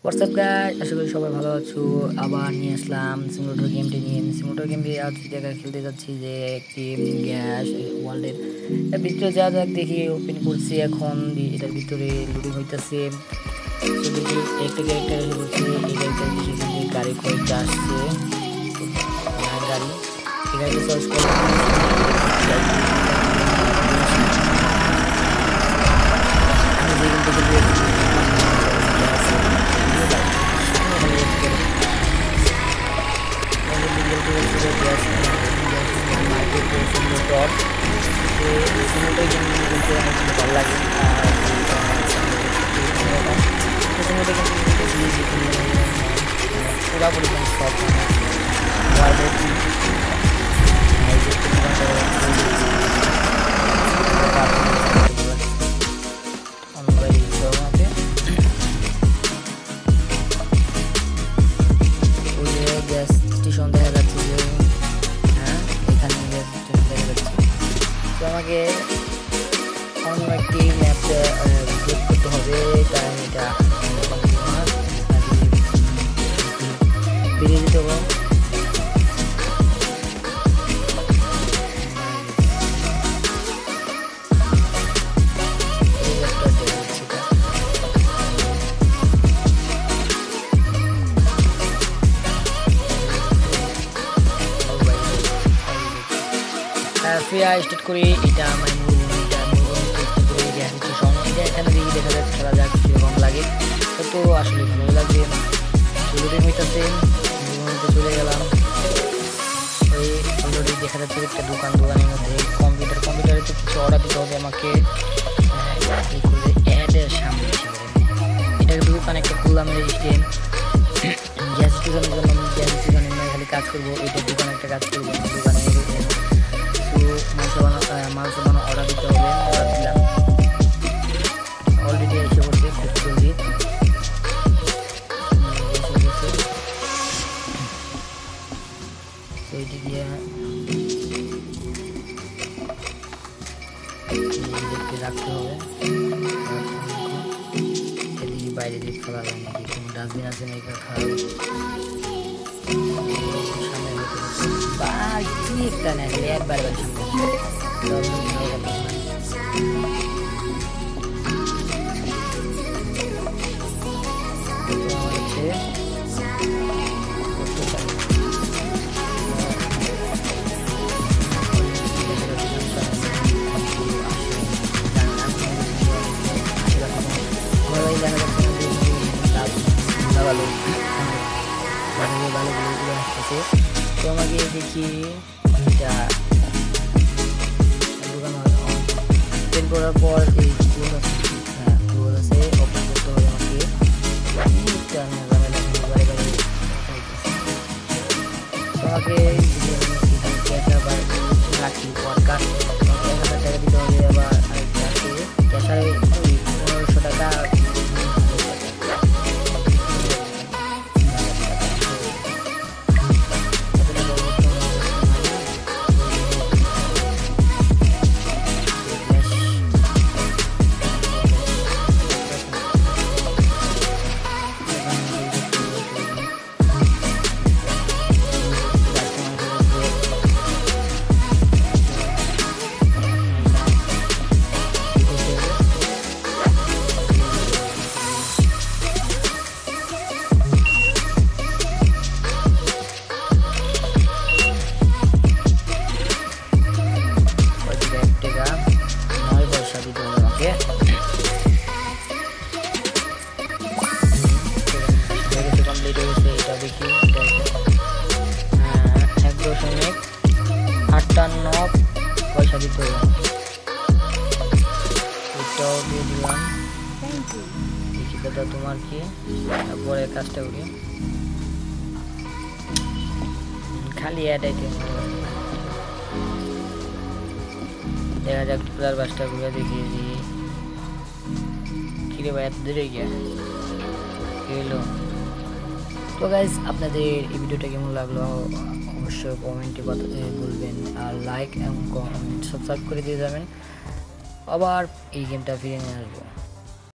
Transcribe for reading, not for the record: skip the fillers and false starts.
WhatsApp guys, আশা করি সবাই ভালো আছো। আবার নিয়ে আসলাম সিমুলেটর গেমটি নিয়ে। সিমুলেটর গেমটি আজ জায়গায় খেলতে যাচ্ছি যে একটি গ্যাস ওয়ার্ল্ডের এর ভিতরে যা যাক দেখি ওপেন করছি। এখন এটার ভিতরে লুডিং হইতেছে। তো দেখি একটা ক্যারেক্টার এসে বলছে, এই ক্যারেক্টার এসে কিন্তু গাড়ি কয়েকটা আসছে, গাড়ি এই গাড়িটা চয়েস করলাম। আমি যে কিন্তু টপ সিনেমাটাই কিন্তু আমার ভালো লাগে। সিনেমাটা কিন্তু পুরাপুরি সব গ্যাস স্টেশন দেখা যাচ্ছে যে হ্যাঁ এখানে গ্যাস স্টেশন দেখা যাচ্ছে। তো আমাকে অন্য একটি ম্যাপে ক্লিক করতে হবে, তাই এটা বেরিয়ে দিতে হবে। স্টার্ট করি, এটা আমার এখানে দেখি দেখা যাক খেলা যাক কীরকম লাগে। তো আসলে ভালো লাগবে, লুডিং হইতেছে। চলে গেলাম, ওই অলরেডি দেখা যাচ্ছে একটা দোকানের মধ্যে কম্পিউটারে তো কিছু অর্ডার দিতে হবে আমাকে। অ্যাডের সামনে এটাকে দোকান একটা করলাম রেজিস্ট্রেশন গ্যাস স্টেশনের জন্য। আমি গ্যাস স্টেশনে খালি কাজ করবো, এটা দোকানে একটা কাজ করবো দোকানে। মাংস বানানো অর্ডার দিতে হবে, অর্ডার দিলাম। অলরেডি এসে পড়ছে, খুব জলদি এইটি দিয়ে রাখতে হবে। এদিকে বাইরে দিয়ে ফেলা যায় নাকি, কোনো ডাস্টবিন আছে নাকি খাওয়া সামনে বা কি একটা না একবার সামনে তো আমাকে দেখি এটা দোকান ওপেন করার পর এই গুগল আছে ওপেন করতে হবে আমাকে। আমাকে রাখি ওয়ার্কার 1,000 টাকা দিতে হবে। আবার ক্যাশারে 1500 টাকা। পয়সা দিতে হবে, এটাও দিয়ে দিলাম। দেখি দাদা তোমার কি, তারপরে কাজটা করি খালি অ্যাড আইটেম দেখা যাক। পুরার বাসটা ঘুরে দেখিয়ে দিই। কিরে ভাই এত দূরে গিয়া কি হলো? তো গাইজ আপনাদের এই ভিডিওটা কেমন লাগলো অবশ্যই কমেন্টে বলবেন, আর লাইক এবং কমেন্ট সাবস্ক্রাইব করে দিয়ে যাবেন। আবার এই গেমটা ফিরে নিয়ে আসবো।